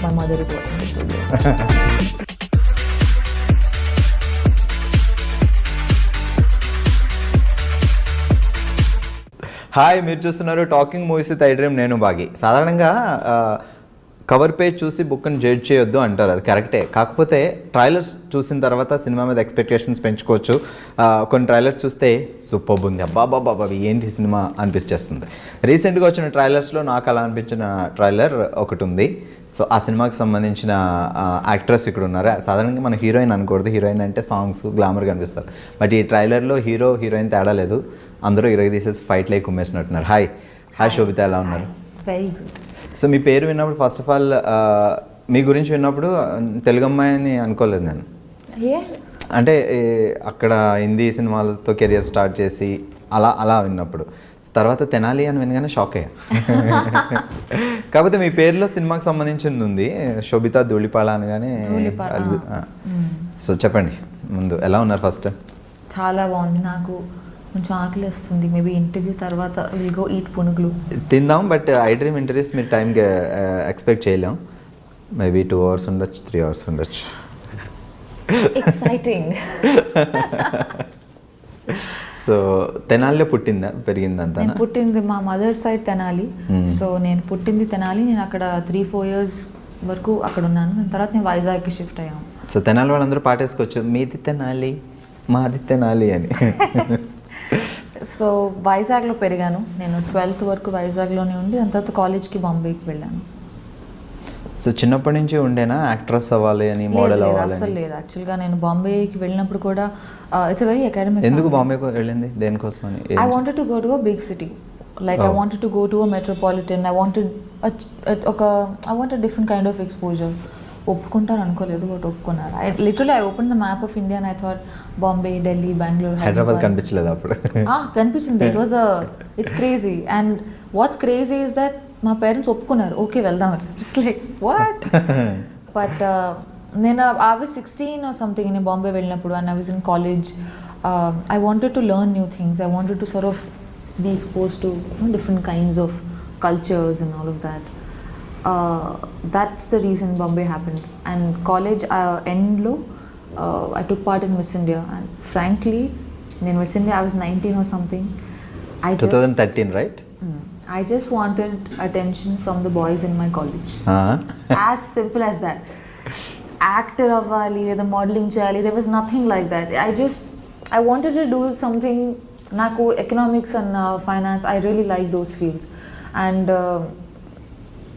my mother is watching this video. Hi, మీరు చూస్తున్నారు talking movies with iDream. నేను బాగి. సాధారణంగా కవర్ పేజ్ చూసి బుక్ని జడ్జ్ చేయొద్దు అంటారు, అది కరెక్టే. కాకపోతే ట్రైలర్స్ చూసిన తర్వాత సినిమా మీద ఎక్స్పెక్టేషన్స్ పెంచుకోవచ్చు. కొన్ని ట్రైలర్స్ చూస్తే సూపర్ ఉంది, అబ్బాబాబాబా ఏంటి సినిమా అనిపించేస్తుంది. రీసెంట్గా వచ్చిన ట్రైలర్స్లో నాకు అలా అనిపించిన ట్రైలర్ ఒకటి ఉంది. సో ఆ సినిమాకి సంబంధించిన యాక్ట్రెస్ ఇక్కడ ఉన్నారు. సాధారణంగా మన హీరోయిన్ అనకూడదు, హీరోయిన్ అంటే సాంగ్స్ గ్లామర్గా అనిపిస్తారు. బట్ ఈ ట్రైలర్లో హీరో హీరోయిన్ తేడా లేదు, అందరూ ఇరగ తీసేసి ఫైట్ లైక్ కుమ్మేసినట్టున్నారు. హాయ్ శోభిత, ఎలా ఉన్నారు? Very good. సో మీ పేరు విన్నప్పుడు ఫస్ట్ ఆఫ్ ఆల్ మీ గురించి విన్నప్పుడు తెలుగు అమ్మాయి అని అనుకోలేదు నేను. అంటే అక్కడ హిందీ సినిమాలతో కెరియర్ స్టార్ట్ చేసి అలా విన్నప్పుడు, తర్వాత తెనాలి అని వినగానే షాక్ అయ్యా. కాకపోతే మీ పేరులో సినిమాకి సంబంధించింది ఉంది, శోభిత దులిపాల అనగానే. సో చెప్పండి ముందు, ఎలా ఉన్నారు? ఫస్ట్ చాలా బాగుంది, నాకు కొంచెం ఆకలి వస్తుంది. మేబీ ఇంటర్వ్యూ తర్వాత విల్ గో ఈట్ పునుగులు తిందాం. బట్ iDream ఇంటర్వ్యూస్ మీరు టైంకి ఎక్స్పెక్ట్ చేయలేం. మేబీ 2 hours ఉండొచ్చు, 3 hours ఉండొచ్చు. ఎక్సైటింగ్. సో తెనాలిలో పుట్టిందా పెరిగిందంతా? నేను పుట్టింది మా మదర్ సైడ్ తెనాలి. సో నేను పుట్టింది తెనాలి. నేను అక్కడ 3-4 years వరకు అక్కడ ఉన్నాను. దాని తర్వాత నేను వైజాగ్కి షిఫ్ట్ అయ్యాను. సో తెనాలి వాళ్ళందరూ పాటేసుకోవచ్చు, మీది తెనాలి మాది తెనాలి అని. సో వైజాగ్లో పెరిగాను నేను. 12th వరకు వైజాగ్లోనే ఉండి దాని తర్వాత కాలేజ్కి బాంబేకి వెళ్ళాను. సో చిన్నప్పటి నుంచి ఉండేనా యాక్ట్రెస్ అవ్వాలి అని, మోడల్ అవ్వాలి? అసలు లేదు. యాక్చువల్గా నేను బాంబేకి వెళ్ళినప్పుడు కూడా ఇట్స్ వెరీ అకాడమిక్. ఎందుకు బాంబేకి వెళ్ళింది, దేనికోసం అని? I wanted to go to a big city, like I wanted to go to a metropolitan. I wanted different kind of exposure. ఒప్పుకుంటారు అనుకోలేదు, బట్ ఒప్పుకున్నారు. I open the map of India and I thought Bombay, Delhi, Bengaluru, Hyderabad కనిపించలేదు అప్పుడు? కనిపించింది. It's crazy. And what's crazy is that మా parents ఒప్పుకున్నారు, okay వెళ్దాం. It's like what. But నేను ఐ వాజ్ 16 or something నేను బాంబే వెళ్ళినప్పుడు, and I was in college. I wanted to learn new things. I wanted to sort of be exposed to different kinds of cultures and all of that. That's the reason Bombay happened. And college end lo I took part in Miss India, and frankly in Miss India I was 19 or something. 2013, right? I just wanted attention from the boys in my college. As simple as that. Actor avvali లేదా modeling cheyali, there was nothing like that. I wanted to do something. నాకు economics and finance, I really like those fields. And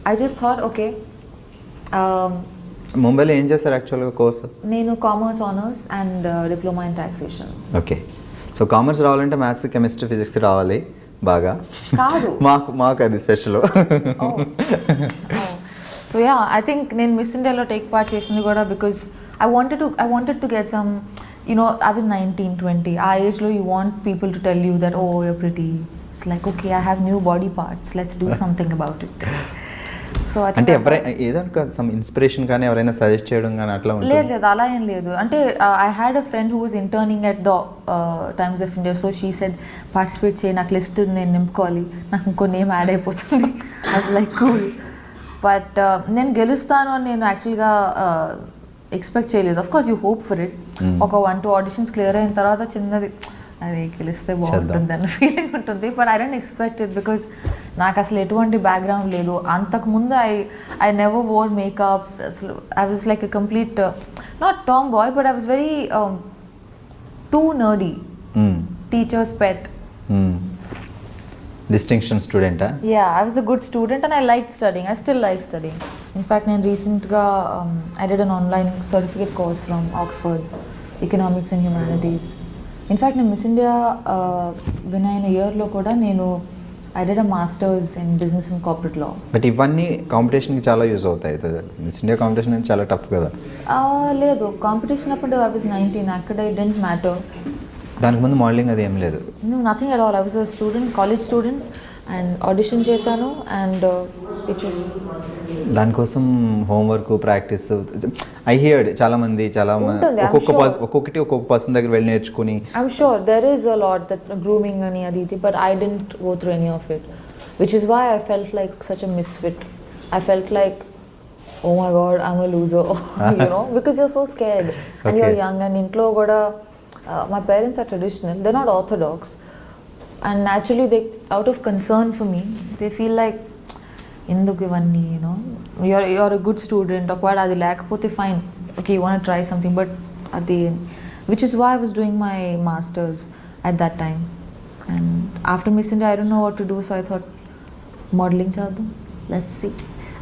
I just thought okay. ముంబైలో ఏం చేస్తారు యాక్చువల్గా course? నేను commerce honours and diploma in taxation. Okay. So commerce రావాలంటే maths, chemistry, physics రావాలి బాగా. కాదు, మాకు అది special. So yeah, I think నేను మిస్ ఇండియాలో టేక్ పార్ట్ చేసింది కూడా because I wanted to get some, you know, I was 19, 20. Our age lo, you want people to tell you that, oh, you're pretty. It's like, okay, I have new body parts. Let's do something about it. So I think అంటే ఎవరైనా ఏదైనా some inspiration కానీ ఎవరైనా suggest చేయడం కానీ అట్లా ఉంటుంది? లేదు, అలా ఏం లేదు. అంటే I had a friend who was interning at the Times of India. So she said, participate చేయి, నాకు లిస్ట్ నేను నింపుకోవాలి, నాకు ఇంకో నేమ్ యాడ్ అయిపోతుంది. I was like, cool. But నేను గెలుస్తాను అని నేను యాక్చువల్గా ఎక్స్పెక్ట్ చేయలేదు. Of course you hope for it. ఒక 1-2 ఆడిషన్స్ క్లియర్ అయిన తర్వాత చిన్నది అది గెలిస్తే బాగుంటుంది అన్న ఫీలింగ్ ఉంటుంది. But I don't expect it because నాకు అసలు ఎటువంటి బ్యాక్గ్రౌండ్ లేదు. అంతకుముందు ఐ నెవర్ వోర్ మేకప్. అసలు I was like a complete not tomboy, but I was very too nerdy, teachers pet. Distinction స్టూడెంటా? Yeah, I was a good student and I liked studying. I still like studying. In fact, నేను రీసెంట్గా I did an online certificate course from Oxford, Economics and Humanities. In fact, నేను miss India win అయిన ఇయర్లో కూడా నేను I did a master's in business and corporate law. But ఇవన్నీ కాంపిటీషన్కి చాలా use అవుతాయి. మిస్ ఇండియా కాంపిటీషన్ అనేది చాలా టఫ్ కదా? లేదు, కాంపిటీషన్ అప్పుడు I was 19. అక్కడ it didn't matter. దానికి ముందు మోడలింగ్ అది ఏం లేదు? No, nothing at all. I was a student, college student, and audition చేశాను and it was. దానికోసం హోంవర్క్, ప్రాక్టీస్ ఐ హియర్డ్ చాలామంది ఒక్కొక్కటి ఒక్కొక్క పర్సన్ దగ్గర వెళ్ళి నేర్చుకుని. I'm sure there is a lot that grooming అని అది ఇది, but I didn't go through any of it, which is why I felt like such a misfit. I felt like oh my god, I'm a loser, you know, because you're so scared and you're young and intlo kuda my parents are traditional, they're not orthodox, and naturally they, out of concern for me, they feel like enduku ivanni, you know, you're a good student, okvada adi lekapothe fine, okay, you want to try something, but adi, which is why I was doing my masters at that time. And after Miss India I don't know what to do, so I thought modeling chadam, let's see.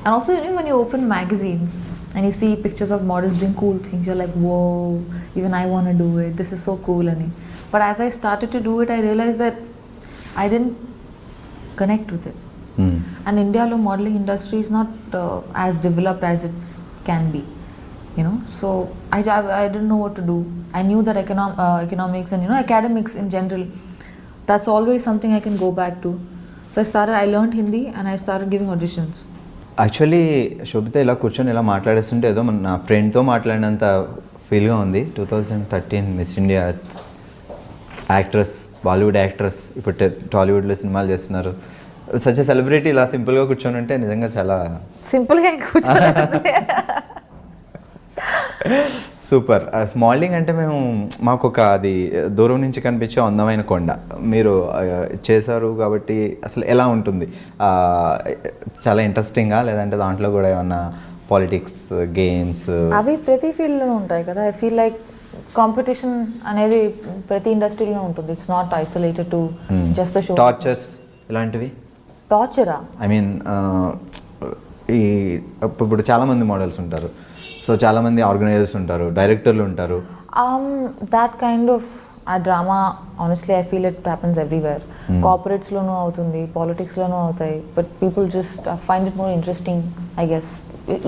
And also, you know, when you open magazines and you see pictures of models doing cool things, you're like, whoa, even I want to do it, this is so cool. But as I started to do it, I realized that I didn't connect with it. And India lo modeling industry is not as developed as it can be, you know. So I didn't know what to do. I knew that economics and, you know, academics in general, that's always something I can go back to. So I learned Hindi and I started giving auditions. Actually Sobhita ఇలా కూర్చొని ఇలా మాట్లాడేస్తుంటే ఏదో నా ఫ్రెండ్తో మాట్లాడినంత ఫీల్గా ఉంది. 2013 miss India actress, Bollywood actress, ఇప్పుడు టాలీవుడ్లో సినిమాలు చేస్తున్నారు. సచ్ సెలబ్రిటీ ఇలా సింపుల్గా కూర్చొని ఉంటే నిజంగా చాలా సింపుల్గా కూర్చొని సూపర్. స్మాలింగ్ అంటే మాకు ఒక అది దూరం నుంచి కనిపించే అందమైన కొండ మీరు చేశారు కాబట్టి అసలు ఎలా ఉంటుంది? చాలా ఇంట్రెస్టింగ్గా, లేదంటే దాంట్లో కూడా ఏమన్నా పాలిటిక్స్, గేమ్స్ అవి ప్రతి ఫీల్డ్లోనూ ఉంటాయి కదా. ఐ ఫీల్ లైక్ కాంపిటీషన్ అనేది ప్రతి ఇండస్ట్రీలో ఉంటుంది. It's not isolated to just the show. Tortures ఇలాంటివి? టార్చరా? ఐ మీన్ ఈ ఇప్పుడు చాలామంది మోడల్స్ ఉంటారు, సో చాలామంది ఆర్గనైజర్స్ ఉంటారు, డైరెక్టర్లు ఉంటారు. That kind of uh drama honestly I feel it happens everywhere. కార్పొరేట్స్లోనూ అవుతుంది, పాలిటిక్స్లోనూ అవుతాయి. But people just find it more interesting, I guess,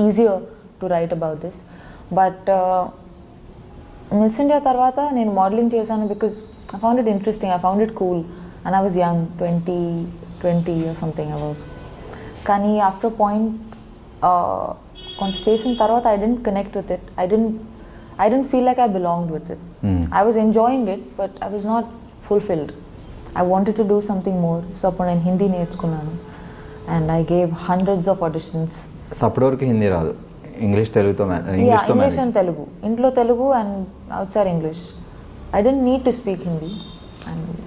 easier to write about this. But Miss India తర్వాత నేను మోడలింగ్ చేశాను because I found it interesting, I found it cool, and I was young, 20 or something I was. కానీ after point కొంత చేసిన తర్వాత I didn't connect with it. I dent feel like I belonged with it. I was enjoying it but I was not fulfilled. I wanted to do something more. So అప్పుడు నేను హిందీ నేర్చుకున్నాను and I gave hundreds of auditions. So అప్పటి వరకు హిందీ రాదు, English తెలుగుతో? English and Telugu, ఇంట్లో Telugu and outside English. I don't need to speak Hindi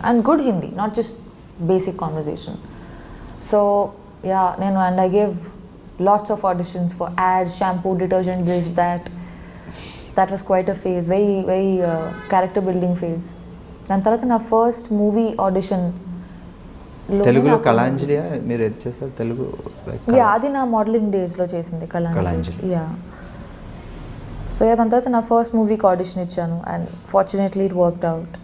and good Hindi, not just basic conversation. So yeah, and I gave lots of auditions for ads, shampoo, detergent, this, that. That was quite a phase, very character building phase. దాని తర్వాత నా first movie audition తెలుగులో కళాంజలి మీరు ఏది చేస్తారు? తెలుగు అది నా modelling డేస్లో చేసింది కళాంజలి. యా. సో దాని తర్వాత నా ఫస్ట్ మూవీకి ఆడిషన్ ఇచ్చాను and fortunately it worked out.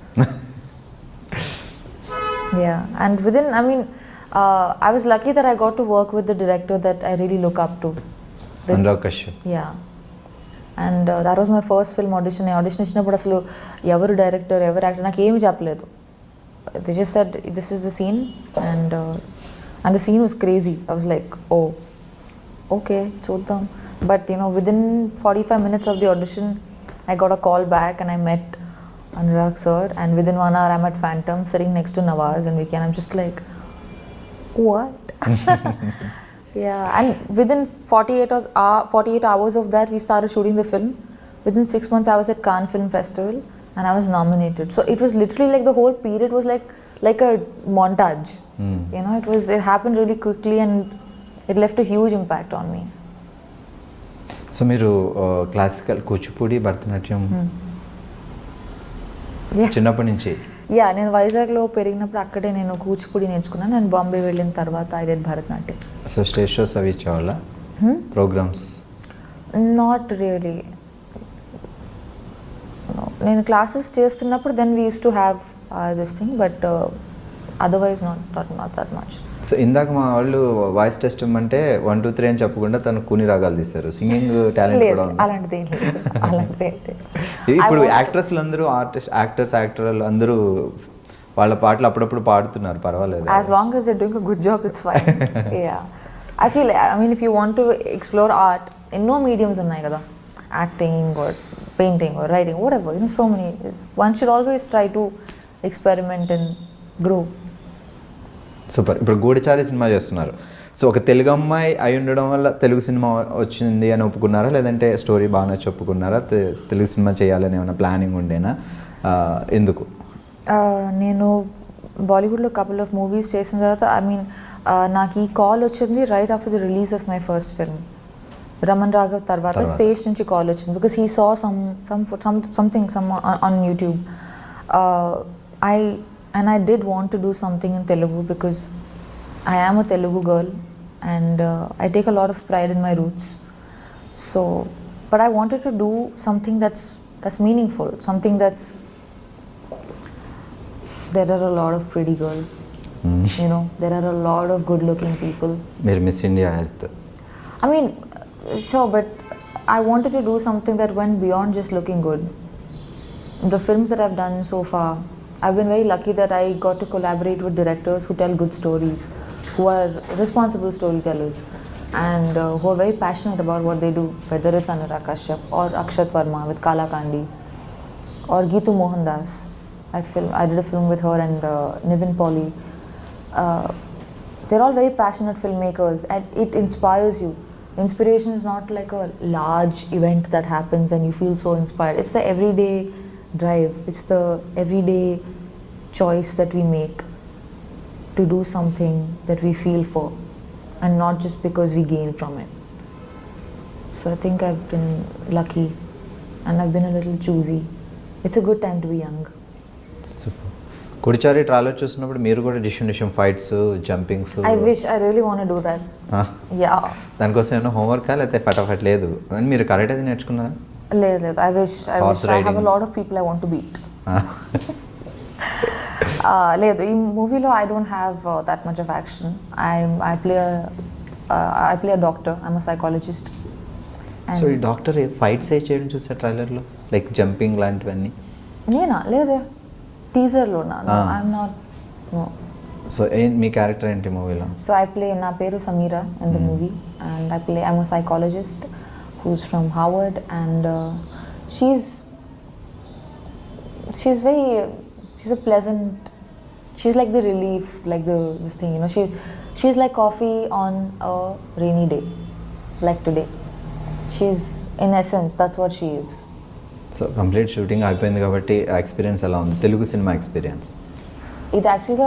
Yeah, and within, I mean, I was lucky that I got to work with the director that I really look up to. Naga Chaitanya. Yeah. And that was my first film audition. I audition ఇచ్చినప్పుడు అసలు ఎవరు director, ఎవరు actor నాకు ఏమి చెప్పలేదు. They just said, this is the scene, and the scene was crazy. I was like, oh, okay, చూద్దాం. But you know, within 45 minutes of the audition, I got a call back and I met Anurag sir, and within 1 hour I'm at Phantom sitting next to Nawaz and Vicky, and I'm just like, what? Yeah, and within 48 hours of that we started shooting the film. Within 6 months I was at Cannes Film Festival and I was nominated. So it was literally like the whole period was like a montage. You know, it happened really quickly and it left a huge impact on me. So మీరు classical, Kuchipudi, Bharatanatyam చిన్నప్పటి నుంచి? Yeah, నేను వైజాగ్లో పెరిగినప్పుడు అక్కడే నేను కూచిపూడి నేర్చుకున్నాను. నేను బాంబే వెళ్ళిన తర్వాత I did Bharatanatyam. So stage shows అవి ఇచ్చేవాళ్ళ ప్రోగ్రామ్స్? Not really. నేను క్లాసెస్ చేస్తున్నప్పుడు then we use to have this thing, but otherwise not that much. So ఇందాక మా వాళ్ళు వాయిస్ టెస్ట్ ఇమ్మంటే 1 2 3 అని చెప్పకుండా తను కూని రాగాలు తీశారు. సింగింగ్ టాలెంట్ కూడా ఉంది? అలాంటిది ఇప్పుడు యాక్ట్రెస్లు అందరూ యాక్టర్లు అందరూ వాళ్ళ పాటలు అప్పుడప్పుడు పాడుతున్నారు, పర్వాలేదు. As long as they're doing a good job, it's fine. Yeah. I mean, if you want to explore art, ఎన్నో మీడియమ్స్ ఉన్నాయి కదా, acting or painting or writing, whatever, you know, so many. One should always try to experiment and grow. Super. ఇప్పుడు గూఢచారి cinema చేస్తున్నారు. So ఒక తెలుగు అమ్మాయి అయి ఉండడం వల్ల తెలుగు సినిమా వచ్చింది అని ఒప్పుకున్నారా, లేదంటే స్టోరీ బాగా నచ్చి ఒప్పుకున్నారా, తెలుగు సినిమా చేయాలని ఏమైనా ప్లానింగ్ ఉండేనా, ఎందుకు? నేను బాలీవుడ్లో కపుల్ ఆఫ్ మూవీస్ చేసిన తర్వాత నాకు ఈ కాల్ వచ్చింది right after the release of my first film Raman Raghav తర్వాత సేజ్ నుంచి కాల్ వచ్చింది, because he saw something on YouTube. I did want to do something in Telugu because I am a Telugu girl and I take a lot of pride in my roots. So, but I wanted to do something that's meaningful, something that's, there are a lot of pretty girls, you know, there are a lot of good looking people. Mere Miss India Earth. I mean, sure, but I wanted to do something that went beyond just looking good. The films that I've done so far, I've been very lucky that I got to collaborate with directors who tell good stories, who are responsible storytellers, and who are very passionate about what they do, whether it's Anurag Kashyap or Akshat Verma with Kala Kandi, or Geetu Mohandas. I did a film with her and Nivin Pauly. They're all very passionate filmmakers, and it inspires you. Inspiration is not like a large event that happens and you feel so inspired. It's the everyday drive, it's the everyday choice that we make to do something that we feel for, and not just because we gain from it. So I think I've been lucky and I've been a little choosy. It's a good time to be young. Super. కుడిచారి trailer చూసినప్పుడు మీరు కూడా distribution fights, jumpings, I really want to do that. Yeah. దానికోసం ఏమైనా homework లేకపోతే ఫటాఫట్ లేదు అని మీరు కరెక్ట్ అది నేర్చుకున్నారా? లేదు. I wish I have a lot of people I want to beat. లేదు, ఈ మూవీలో I don't have that much of action. I play a doctor. I'm a psychologist. So ఈ డాక్టర్ ఫైట్స్ చేయడం చూసా ట్రైలర్లో, లైక్ జంపింగ్ లాంటివన్నీ. నేనా? లేదే, టీజర్లో. I'm not. సో మీ క్యారెక్టర్ ఏంటి మూవీలో? సో నా పేరు Sameera in the movie, and I'm a psychologist who's from Harvard, and she's a pleasant, she's like the relief, like this thing, you know, she's like coffee on a rainy day, like today. She's, in essence, that's what she is. So complete shooting అయిపోయింది కాబట్టి ఆ experience ఎలా ఉంది, Telugu cinema experience? ఇది యాక్చువల్గా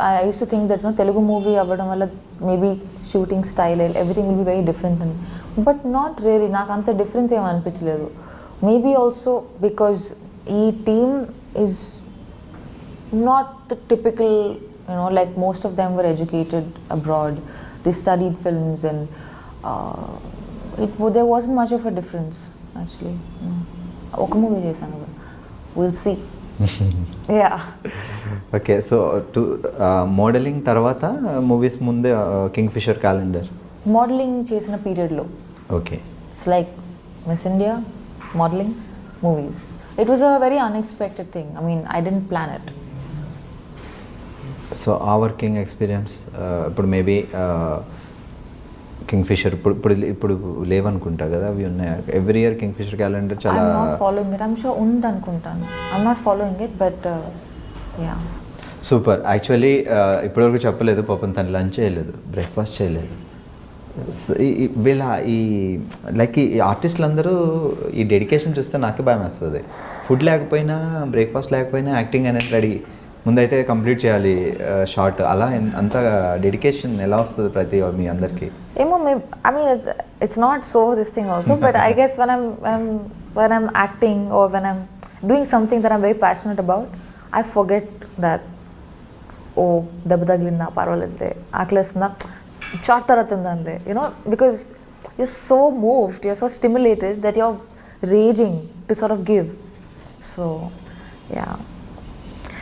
I use to think that Telugu movie అవ్వడం వల్ల maybe shooting style everything will be very different అని, బట్ నాట్ రియలీ. నాకు అంత డిఫరెన్స్ ఏమి అనిపించలేదు. మేబీ ఆల్సో బికాజ్ ఈ team is not typical, you know, like most of them were educated abroad. They studied films and there wasn't much of a difference actually. ఒక movie చేశాను, we'll see. Yeah. Okay, so modelling తర్వాత movies ముందే Kingfisher calendar modelling చేసిన పీరియడ్లో. Okay. It's like miss India, modelling, movies. It was a very unexpected thing. I mean, I didn't plan it. So ఆ working experience ఇప్పుడు maybe Kingfisher ఇప్పుడు లేవనుకుంటా కదా, అవి ఉన్నాయి ఎవ్రీ ఇయర్ కింగ్ఫిషర్ క్యాలెండర్ చాలా. I'm not following it. I'm sure ఉంది అనుకుంటాను. I'm not following it, but yeah. Super. Actually ఇప్పటివరకు చెప్పలేదు పాపం, తను లంచ్ చేయలేదు, బ్రేక్ఫాస్ట్ చేయలేదు. వీళ్ళ ఈ లైక్ ఈ ఆర్టిస్టులు అందరూ ఈ డెడికేషన్ చూస్తే నాకే భయం వేస్తుంది. ఫుడ్ లేకపోయినా, బ్రేక్ఫాస్ట్ లేకపోయినా యాక్టింగ్ అనేది రెడీ, ముందైతే కంప్లీట్ చేయాలి షార్ట్, అలా అంత డెడికేషన్ ఎలా వస్తుంది ప్రతి మీ అందరికీ? ఏమో, I mean, it's not so this thing also, but I guess when I'm acting or when I'm doing something that I'm very passionate about, I forget that, oh, దెబ్బ తగిలిందా, పర్వాలేదులే, ఆకలేస్తుందా, షార్ట్ తర్వాత తిందాంలే, you know, because you're so moved, you're so stimulated that you're raging to sort of give. So, yeah.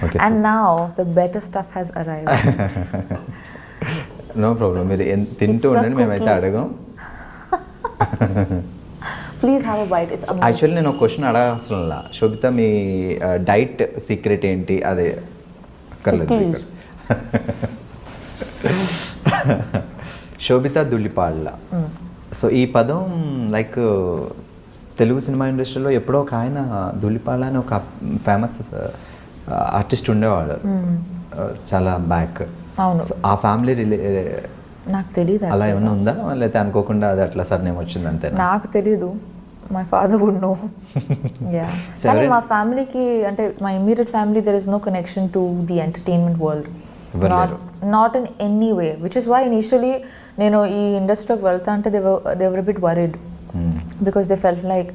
Okay, and so now the better stuff has arrived. No problem. మీరు తింటూ ఉండండి, మేమైతే అడగం. Please have a bite. It's amazing. Actually నేను ఒక question అడగాల్సిన, శోభిత మీ diet secret ఏంటి? అదే అక్కర్లేదు. శోభిత దులిపాళ్ళ. సో ఈ పదం లైక్ తెలుగు సినిమా ఇండస్ట్రీలో ఎప్పుడో ఒక ఆయన దులిపాళ్ళ అని ఒక ఫేమస్ ఆర్టిస్ట్ ఉండేవాడు చాలా బ్యాక్. అవును. సో ఆ ఫ్యామిలీ నాకు తెలియదు, అలా ఏమైనా ఉందా లేకపోతే అనుకోకుండా అది అట్లా సర్నేమ్ వచ్చింది అంతే? నాకు తెలీదు. My father would know. Yeah, కానీ మా ఫ్యామిలీకి అంటే my immediate family there is no connection to the entertainment world, not in any way, which is why initially నేను ఈ ఇండస్ట్రీలోకి వెళ్తా అంటే they were bit worried because they felt like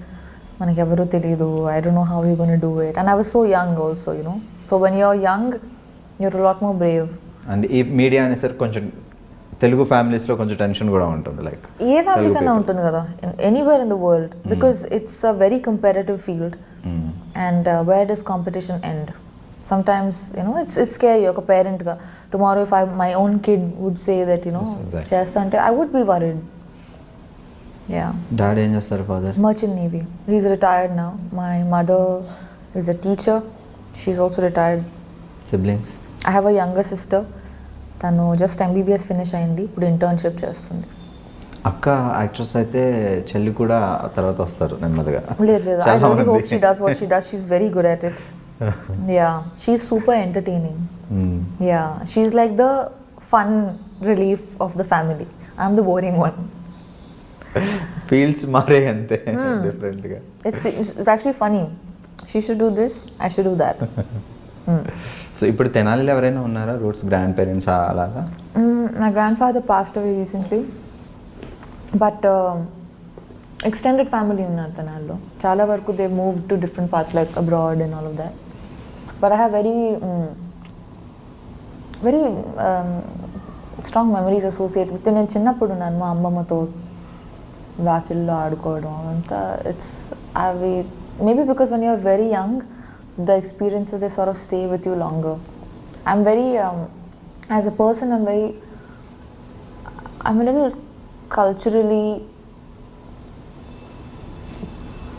మనకి ఎవరూ తెలియదు, I don't know how you gonna do it, and I was so young also, you know. So when you're young you're lot more Brave. And ఈ media అనేసరికి కొంచెం తెలుగు ఫ్యామిలీస్లో కొంచెం tension కూడా ఉంటుంది, లైక్ ఏ ఫ్యామిలీ కన్నా ఉంటుంది కదా, anywhere in the world, because it's a very comparative field and where does competition end. Sometimes you know it's scary ఒక పేరెంట్గా. Tomorrow if my own kid would say that you know చేస్తా అంటే I would be worried. Yeah. Daddy ఏం చేస్తారు? Father merchant navy, he's retired now. My mother is a teacher, she's also retired. Siblings? I have a younger sister, తను just MBBS finish అయింది, ఇప్పుడు internship చేస్తుంది. అక్క actress అయితే చెల్లి కూడా తర్వాత వస్తారు నెమ్మదిగా. లేదు లేదు, I really hope she does what she does, she is very good at it. Yeah, she is super entertaining. Yeah, she is like the fun relief of the family. I'm the boring one. Fields మారే అంతే డిఫరెంట్గా. It's actually funny. She should do this, I should do that. So ఇప్పుడు తెనాలిలో ఎవరైనా ఉన్నారా roots grandparents అలాగా? My grandfather passed away recently, but extended family ఉన్నారు తెనాలిలో. చాలా వరకు they moved to different parts like abroad and all of that. But I have very strong memories associated with. నేను చిన్నప్పుడు ఉన్నాను మా అమ్మమ్మతో వాకిల్లో ఆడుకోవడం అంతా. ఇట్స్ అవి maybe because when you're very young the experiences they sort of stay with you longer. I'm very as a person I'm a little culturally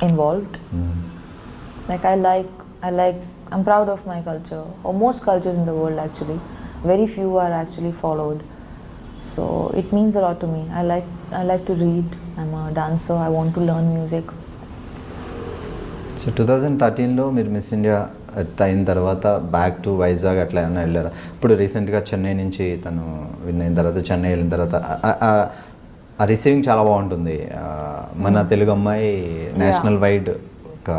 involved. Like I'm proud of my culture, or most cultures in the world actually. Very few are actually followed, so it means a lot to me. I like to read. I'm a dancer. I want to learn music. So 2013లో మీరు Miss India అయిన తర్వాత back to Vizag అట్లా ఏమైనా వెళ్ళారా? ఇప్పుడు రీసెంట్గా చెన్నై నుంచి తను విన్ అయిన తర్వాత చెన్నై వెళ్ళిన తర్వాత ఆ రిసీవింగ్ చాలా బాగుంటుంది. మన తెలుగు అమ్మాయి నేషనల్ వైడ్ ఒక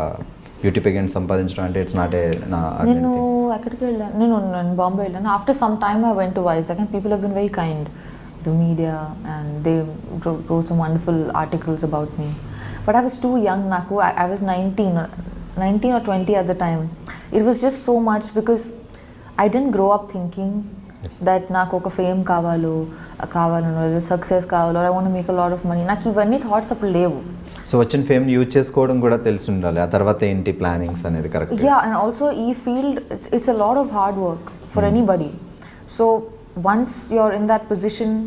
బ్యూటీ పేగెంట్ సంపాదించడం అంటే ఇట్స్ నాట్ ఏ నా. నేను ఎక్కడికి వెళ్ళాను, నేను బాంబే వెళ్ళాను. After some time I went to Vizag and people have been very kind, the media, and they wrote some wonderful articles about me. But I was too young, Naku. I was 19 or 20 at the time. It was just so much because I didn't grow up thinking that నాకు ఒక fame కావాలో success కావాలో, I want to make a lot of money. నాకు ఇవన్నీ thoughts అప్పుడు లేవు. So వచ్చిన fame use చేసుకోవడం కూడా తెలిసి ఉండాలి. ఆ తర్వాత ఏంటి ప్లానింగ్స్ అనేది కరెక్ట్. యా, అండ్ ఆల్సో ఈ field it's a lot of hard work for anybody. So once you're in that position,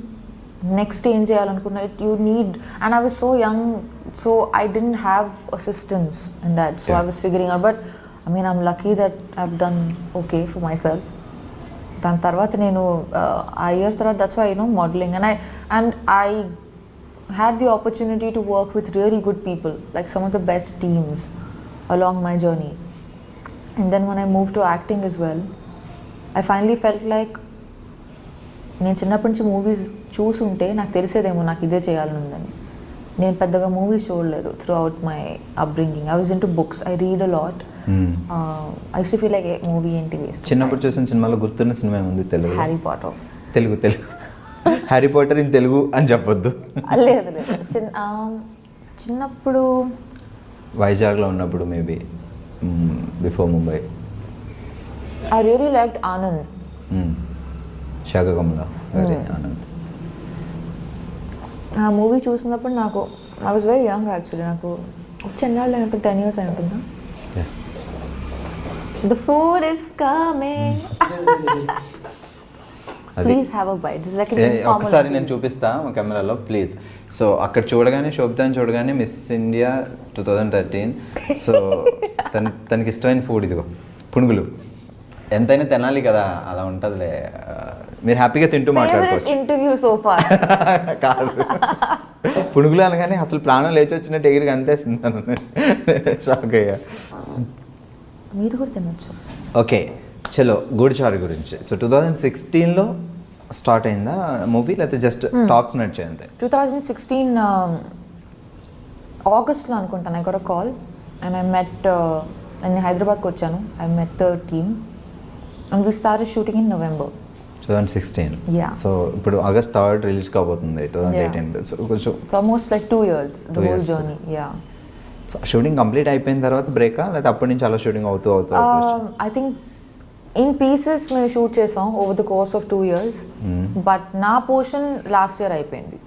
next ఏం చేయాలనుకున్నా you need, and I was so young, so I didn't have assistance in that, so I was figuring out. But I mean, I'm lucky that I've done okay for myself. దాని తర్వాత నేను ఆ year తర్వాత that's why modeling, and I had the opportunity to work with really good people, like some of the best teams along my journey. And then when I moved to acting as well, I finally felt like నేను చిన్నప్పటి నుంచి movies చూసుంటే నాకు తెలిసేదేమో నాకు ఇదే చేయాలని ఉందని. నేను పెద్దగా మూవీస్ చూడలేదు throughout my upbringing. I was into books, I read a lot. I use to feel like movie ఏంటి వేస్ట్. చిన్నప్పుడు చూసిన సినిమాలో గుర్తున్న సినిమా ఉంది Telugu? Harry Potter. Telugu Harry Potter in Telugu అని చెప్పొద్దు. లేదు చిన్నప్పుడు వైజాగ్లో ఉన్నప్పుడు maybe before Mumbai. I really liked Anand. శాఖకమల గారి ఆనంద్. ఆ మూవీ చూసినప్పుడు నాకు I was very young actually. నాకు చెన్నాళ్ళు అయినప్పుడు 10 years అయి ఉంటుందా. The food is coming, please have a bite. ఒకసారి నేను చూపిస్తా మా కెమెరాలో ప్లీజ్. సో అక్కడ చూడగానే శోభితాని చూడగానే మిస్ ఇండియా 2013. సో తనకి ఇష్టమైన ఫుడ్ ఇదిగో పునుగులు. ఎంతైనా తినాలి కదా, అలా ఉంటుందిలే. మీరు హ్యాపీగా తింటూ మాట్లాడుకోవచ్చు. ఇంటర్వ్యూ సో ఫార్ కాదు, పునుగులు అనగానే అసలు ప్రాణం లేచి వచ్చినట్టు ఎగిరికి అంతేస్తున్నాను. షాక్ అయ్యా. మీరు కూడా తినొచ్చు. ఓకే, చలో గూడిచారు గురించి. సో 2016లో స్టార్ట్ అయిందా మూవీ, లేకపోతే జస్ట్ టాక్స్ నడిచాయి అంతే? 2016 ఆగస్ట్లో అనుకుంటాను. I got a call and I met, నేను హైదరాబాద్కి వచ్చాను. I met the team and we started shooting in November 2016. Yeah. So ఇప్పుడు ఆగస్ట్ 3rd రిలీజ్ కాబోతుంది 2018. సో కొంచెం it's almost like 2 years the whole journey. Yeah. So shooting complete అయిపోయిన తర్వాత బ్రేకా, లేకపోతే అప్పటి నుంచి అలా షూటింగ్ అవుతూ ఐ థింక్ ఇన్ పీసెస్ మేము షూట్ చేసాం over the course of 2 years, but నా పోర్షన్ లాస్ట్ ఇయర్ అయిపోయింది.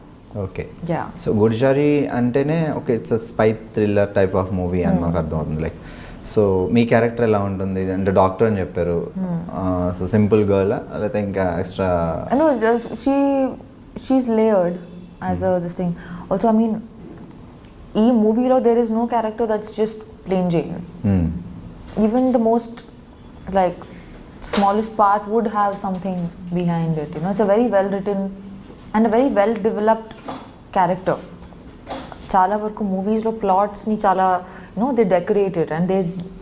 ఓకే. యా. సో గుడిచారి అంటేనే okay it's spy thriller type of movie అని మాకు అర్థం అవుతుంది. లైక్ సో మీ క్యారెక్టర్ ఎలా ఉంటుంది అంటే డాక్టర్ అని చెప్పారు, సో సింపుల్ గర్ల్ లేకపోతే ఇంకా extra? No, she's layered as a this thing. Also, I mean, ఈ మూవీలో there is no character that's just plain Jane. Even the most like smallest part would have something behind it. You know, it's a very well written and a very well developed character. చాలా వరకు మూవీస్లో ప్లాట్స్ని చాలా they decorate it and they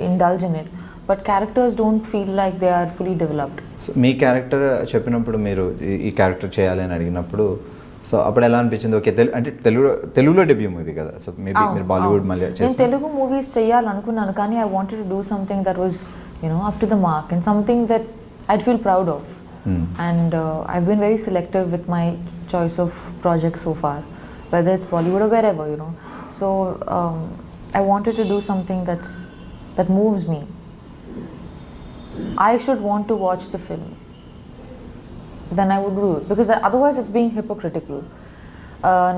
indulge in it, but characters don't feel like they are fully developed. So మీ character చెప్పినప్పుడు మీరు ఈ character చేయాలి అని అడిగినప్పుడు సో అప్పుడు ఎలా అనిపించింది? ఓకే అంటే తెలుగులో డెబ్యూ మూవీ కదా, సో మేబీ మీరు బాలీవుడ్ మళ్ళీ నేను తెలుగు మూవీస్ చేయాలనుకున్నాను, కానీ I wanted to do something that was up to the mark and something that I'd feel proud of. And I've been very selective with my choice of projects so far, whether it's Bollywood or wherever, so I wanted to do something that moves me. I should want to watch the film, then I would do it, because otherwise it's being hypocritical.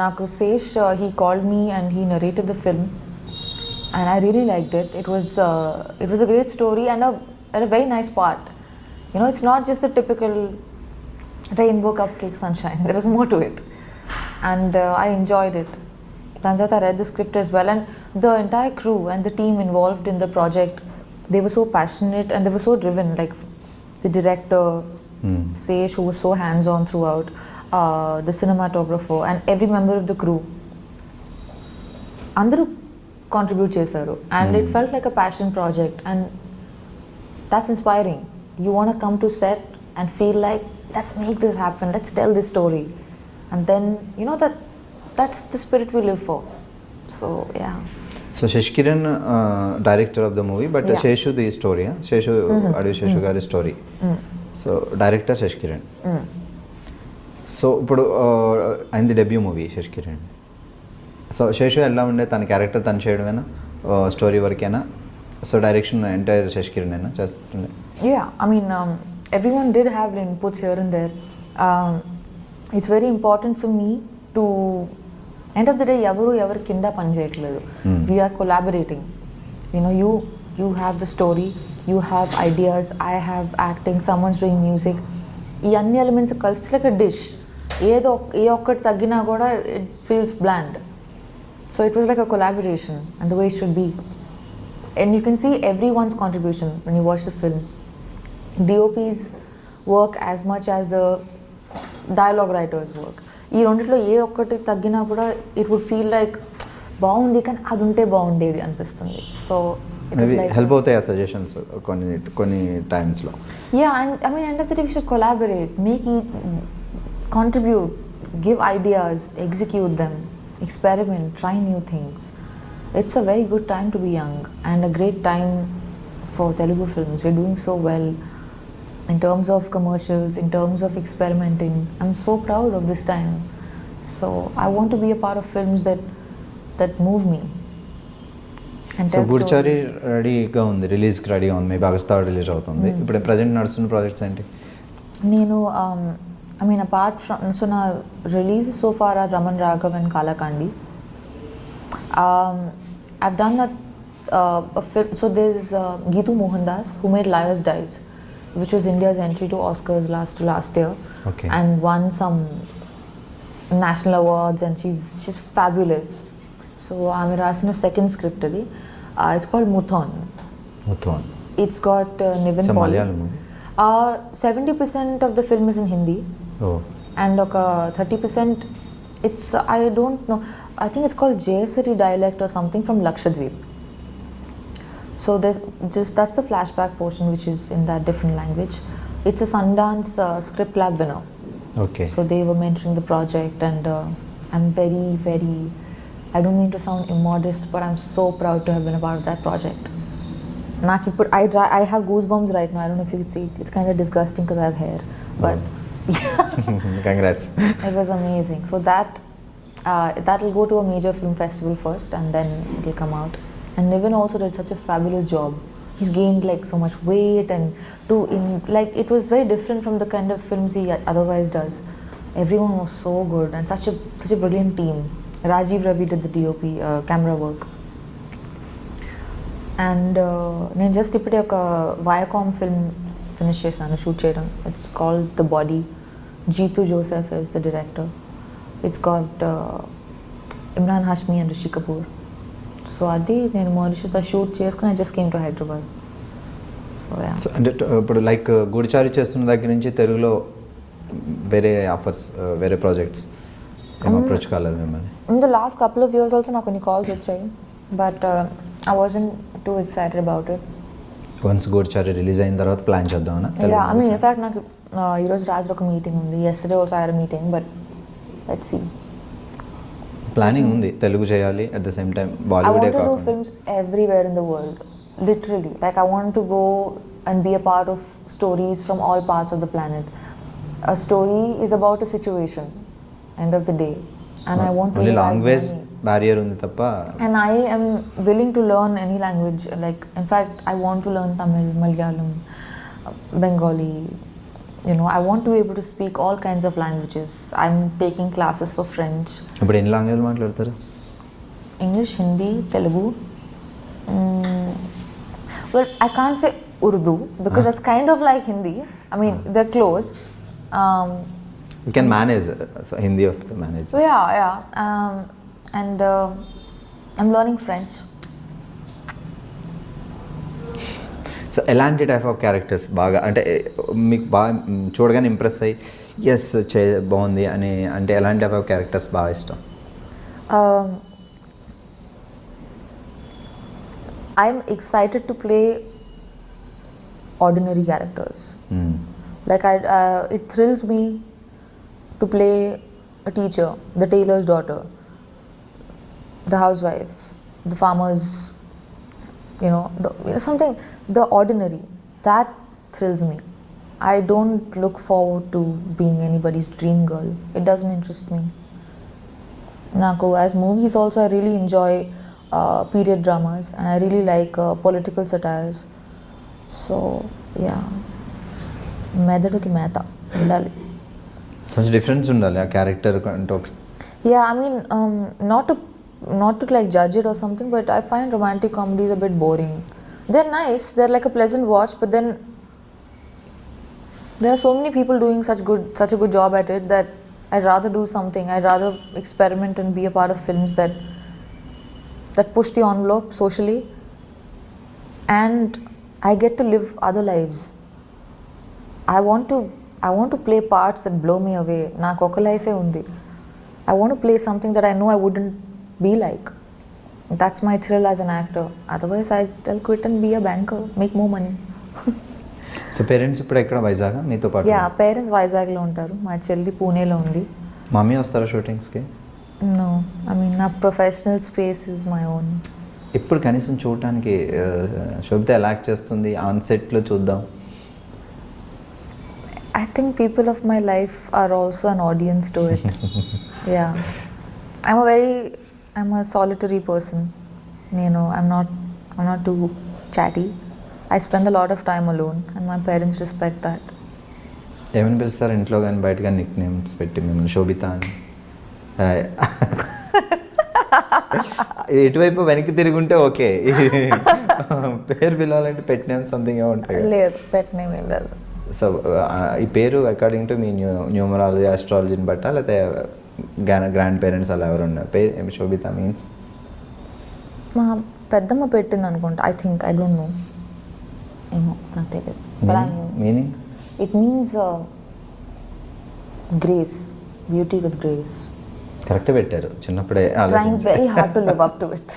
Naku Sesh, he called me and he narrated the film and I really liked it. It was a great story and a very nice part. It's not just the typical rainbow cupcake sunshine. There was more to it. And I enjoyed it. Then that I read the script as well, and the entire crew and the team involved in the project, they were so passionate and they were so driven. Like the director, Sesh, who was so hands-on throughout, the cinematographer, and every member of the crew. Andaru contribute chesaru, and it felt like a passion project, and that's inspiring. You want to come to set and feel like, let's make this happen, let's tell this story. And then that's the spirit we live for. So yeah. So Sheshkiran, director of the movie, but Yeah. Sheshu the story, Sheshu Adu Sheshu gari story. So director Sheshkiran. So ఇప్పుడు అయింది debut movie Sashikiran. So Sesh ఎలా ఉండే తన character తను చేయడమేనా, story వరకేనా? So direction entire Sashikiran అయినా చేస్తుండే? Yeah, I mean, everyone did have inputs here and there. It's very important for me to, end of the day, ఎవరు కింద పని చేయట్లేదు. We are collaborating. You have the story, you have ideas, I have acting, someone's doing music. ఈ అన్ని elements కలిసి like a dish. ఏ ఒక్కటి తగ్గినా కూడా it feels bland. So it was like a collaboration and the way it should be. And you can see everyone's contribution when you watch the film. DOP's work as much as the dialogue writers work. ఈ రెండిట్లో ఏ ఒక్కటి తగ్గినా కూడా it would feel like బాగుంది కానీ అది ఉంటే బాగుండేది అనిపిస్తుంది. సో హెల్ప్ అవుతాయి సజెషన్స్ కొన్ని టైమ్స్లో. Yeah, and I mean, end of the day, we should collaborate, contribute, give ideas, execute them, experiment, try new things. It's a very good time to be young and a great time for Telugu films. We're doing so well in terms of commercials, in terms of experimenting. I'm so proud of this time. So I want to be a part of films that move me. So Goodachari రెడీగా ఉంది, రిలీజ్కి రెడీగా ఉంది, maybe August 3rd release అవుతుంది. ఇప్పుడు present నడుస్తున్న projects ఏంటి? నేను I mean, apart from, so నా releases so far are Raman Raghav and Kalakandi. I've done a film, so there's Geetu Mohandas who made Liars Dies, which was India's entry to Oscars last year. Okay. And won some national awards, and she's fabulous. So I'm writing a second script today. It's called Muthon. It's got Nivin It's a Pauly. Malayalam movie. 70% of the film is in Hindi. Oh. And 30% it's I don't know, I think it's called Jayasari dialect or something from Lakshadweep. So that's the flashback portion which is in that different language. It's a Sundance script lab winner. Okay. So they were mentoring the project, and I'm very, very, I don't mean to sound immodest, but I'm so proud to have been a part of that project. I have goosebumps right now. I don't know if you can see it. It's kind of disgusting because I have hair, but congrats. it was amazing. So that will go to a major film festival first, and then it will come out. And Niven also did such a fabulous job. He's gained like so much weight, and like it was very different from the kind of films he otherwise does. Everyone was so good, and such a brilliant team. Rajiv Ravi did the DOP, camera work. And నేను just ఇప్పుడే ఒక Viacom film finish చేశాను shoot చేయడం. It's called the body. Jitu Joseph is the director. It's got Imran Hashmi and Rishi Kapoor. So అది నేను మారిషస్లో shoot చేసుకుని I just came to Hyderabad. So yeah. So అంటే ఇప్పుడు లైక్ గూడిచారి చేస్తున్న దగ్గర నుంచి తెలుగులో వేరే ఆఫర్స్, వేరే ప్రాజెక్ట్స్ ఏం అప్రోచ్ కాలేదు మిమ్మల్ని? In the last couple of years also నాకు కొన్ని కాల్స్ వచ్చాయి, but I wasn't too excited about it. Once Goodachari release అయిన తర్వాత ప్లాన్ చేద్దామన్నా? యా, ఐ మీన్ ఇన్ఫాక్ట్ నాకు ఈరోజు రాత్రి ఒక మీటింగ్ ఉంది. Yesterday also I had a meeting, but let's see. Planning ఉంది తెలుగు చేయాలి, at the same time I బాలీవుడే want to do కాకుండా. films everywhere in the world, literally. Like I want to go and be a part of stories from all parts of the planet. A story is about a situation, end of the day, and I want to only live as language many. Barrier ఉంది తప్ప. And I am willing to learn any language. Like in fact, I want to learn Tamil, Malayalam, Bengali. You know, I want to be able to speak all kinds of languages. I'm taking classes for French, ఇప్పుడు ఎన్ని language మాట్లాడతారు? English, Hindi, Telugu. Well, I can't say Urdu because that's kind of like Hindi. I mean, they're close. You can manage, Hindi వస్తే manage. So yeah. And I'm learning French. So ఎలాంటి type of characters బాగా అంటే మీకు బాగా చూడగానే impress అయ్యి yes బాగుంది అని అంటే ఎలాంటి టైప్ ఆఫ్ క్యారెక్టర్స్ బాగా ఇష్టం? I'm excited to play ordinary characters. Like it thrills me to play a teacher, the tailor's daughter, the housewife, the farmer's, something, the ordinary. That thrills me. I don't look forward to being anybody's dream girl. It doesn't interest me. Naku, as movies also, I really enjoy period dramas, and I really like political satires. So yeah, మెదడుకి మేత ఉండాలి. కొంచెం difference ఉండాలి ఆ character అంటే. Yeah, I mean, not to like judge it or something, but I find romantic comedies a bit boring. They're nice, they're like a pleasant watch, but then there are so many people doing such a good job at it that I'd rather do something. I'd rather experiment and be a part of films that push the envelope socially, and I get to live other lives. I want to play parts that blow me away. Naaku oka life e undi. I want to play something that I know I wouldn't be like. That's my thrill as an actor. Otherwise I'll quit and be a banker, make more money. So parents ఇప్పుడు ఎక్కడ వైజాగ్ మీతో పాటు? Yeah, parents వైజాగ్లో ఉంటారు, మా చెల్లి పూణేలో ఉంది. మమ్మీ వస్తారా షూటింగ్స్కి? నో, ఐ మీన్ నా professional space is my own. ఇప్పుడు కనీసం చూడటానికి శోభిత ఎలా యాక్ట్ చేస్తుంది ఆన్ సెట్లో చూద్దాం. I think people of my life are also an audience to it. Yeah, I'm a solitary person. I'm not too chatty. I spend a lot of time alone, and my parents respect that. ఏమని పిలుస్తారు ఇంట్లో కానీ బయట కానీ Nick names పెట్టి మిమ్మల్ని శోభిత అని? ఎటువైపు వెనక్కి తిరుగుంటే ఓకే, పేరు పిలవాలంటే పెట్ నేమ్ సంథింగ్ ఏమో ఉంటాయి. లేదు, పెట్ నేమ్ ఏం లేదు. సో ఈ పేరు అకార్డింగ్ టు మీ న్యూమరాలజీ ఆస్ట్రాలజీని బట్ట లేకపోతే గ్రాండ్ పేరెంట్స్ అలా ఎవరు ఉన్నారు? పేరు శోభిత మీన్స్ మా పెద్దమ్మ పెట్టింది అనుకుంటా. I think, I don't no, ఏమో నాకు తెలియదు. Meaning it means grace, beauty with grace. Correct పెట్టారు. చిన్నప్పుడే trying very hard to live up to it.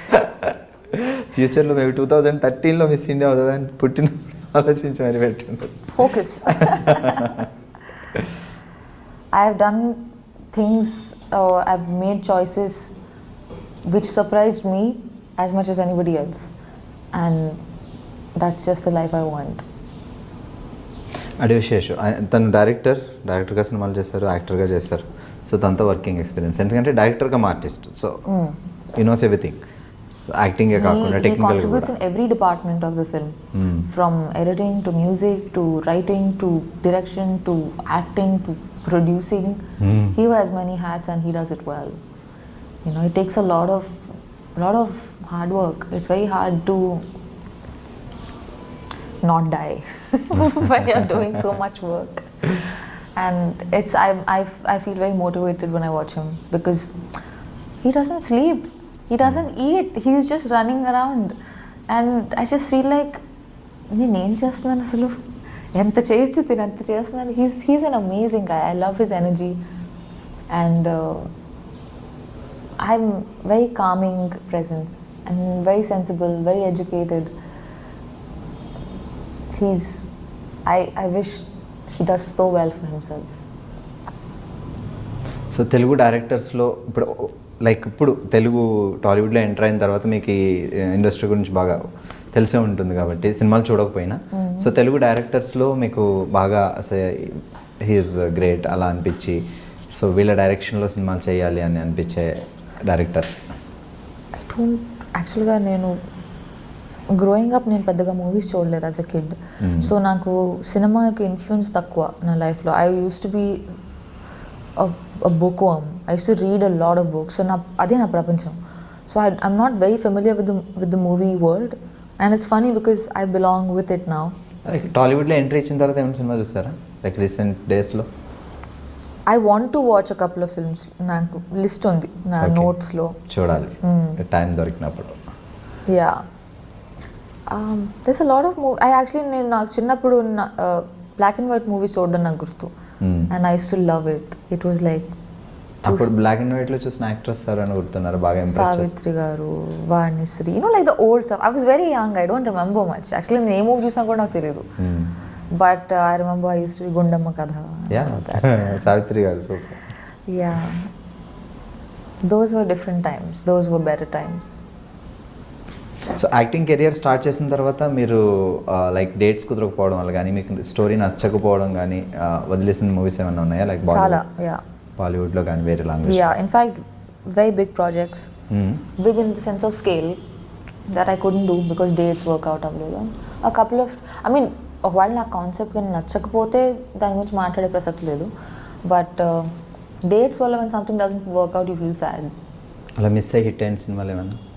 ఫ్యూచర్లో మేము 2013లో మిస్ ఇండియా అవుతుందని పుట్టినప్పుడు ఆలోచించి మరి పెట్టండి. Focus. I have done things, I've made choices which surprised me as much as anybody else, and that's just the life I want. అడి విశేషం తను డైరెక్టర్గా సినిమాలు చేస్తారు, యాక్టర్గా చేస్తారు. సో తనతో వర్కింగ్ ఎక్స్పీరియన్స్, ఎందుకంటే డైరెక్టర్గా artist, so you knows everything. యాక్టింగే కాకుండా He technical contributes in every department of the film, from editing to music to writing to direction to acting to producing. He wears many hats and he does it well. You know, it takes a lot of hard work. It's very hard to not die when you're doing so much work. And it's I feel very motivated when I watch him, because he doesn't sleep, he doesn't eat, he's just running around, and I just feel like నేను ఏం చేస్తున్నాను అసలు, ఎంత చేయొచ్చు తిని అంత చేస్తున్నాను. He's an amazing guy. I love his energy, and I'm very calming presence, and very sensible, very educated. I wish he does so well for himself. So Telugu డైరెక్టర్స్లో ఇప్పుడు తెలుగు టాలీవుడ్లో ఎంటర్ అయిన తర్వాత మీకు ఈ ఇండస్ట్రీ గురించి బాగా తెలిసే ఉంటుంది కాబట్టి, సినిమాలు చూడకపోయినా. సో తెలుగు డైరెక్టర్స్లో మీకు బాగా హీఈస్ గ్రేట్ అలా అనిపించి, సో వీళ్ళ డైరెక్షన్లో సినిమాలు చేయాలి అని అనిపించే డైరెక్టర్స్? యాక్చువల్గా నేను గ్రోయింగ్ అప్ నేను పెద్దగా మూవీస్ చూడలేదు యాజ్ అ కిడ్. సో నాకు సినిమాకి ఇన్ఫ్లుయెన్స్ తక్కువ నా లైఫ్లో. I use to be bookworm. I use to read a lot of books. So అదే నా ప్రపంచం. So I'm not very familiar with the movie world, and it's funny because I belong with it now. టాలీవుడ్లో entry ఇచ్చిన తర్వాత ఏమైనా సినిమా చూసారా recent డేస్లో? I want to watch a couple of films. నాకు లిస్ట్ ఉంది నా నోట్స్లో, చూడాలి టైం దొరికినప్పుడు. Yeah, there's a lot of movie. నేను నాకు చిన్నప్పుడు బ్లాక్ అండ్ వైట్ మూవీస్ చూడడం నాకు గుర్తు, and I use to love it. It was like అప్పుడు బ్లాక్ అండ్ వైట్లో చూసిన యాక్ట్రెస్ అని గుర్తున్నారు బాగా? సావిత్రి గారు, Vanisri, like the old stuff. I was very young, I don't remember much. Actually నేను ఏ మూవీ చూసినా కూడా నాకు తెలియదు, but I remember I use to be Gundamma కథ. సావిత్రి గారు super. Yeah, those were different times, those were better times. So acting career start చేసిన తర్వాత మీరు లైక్ డేట్స్ కుదరకపోవడం వల్ల కానీ, మీకు స్టోరీ నచ్చకపోవడం కానీ, వదిలేసిన మూవీస్ ఏమైనా ఉన్నాయా? లైక్ బాలీవుడ్లో కానీ వేరే language? Yeah, in fact very big projects, big in the sense of scale, that I couldn't do because dates work out అవ్వలేదు. అ కపుల్ ఆఫ్ ఒకవేళ నా కాన్సెప్ట్ కానీ నచ్చకపోతే దాని గురించి మాట్లాడే ప్రసక్తి లేదు, బట్ డేట్స్ వల్ల when something doesn't work out you feel sad. అలా మిస్ అయ్యి హిట్ అయిన సినిమాలు ఏమైనా?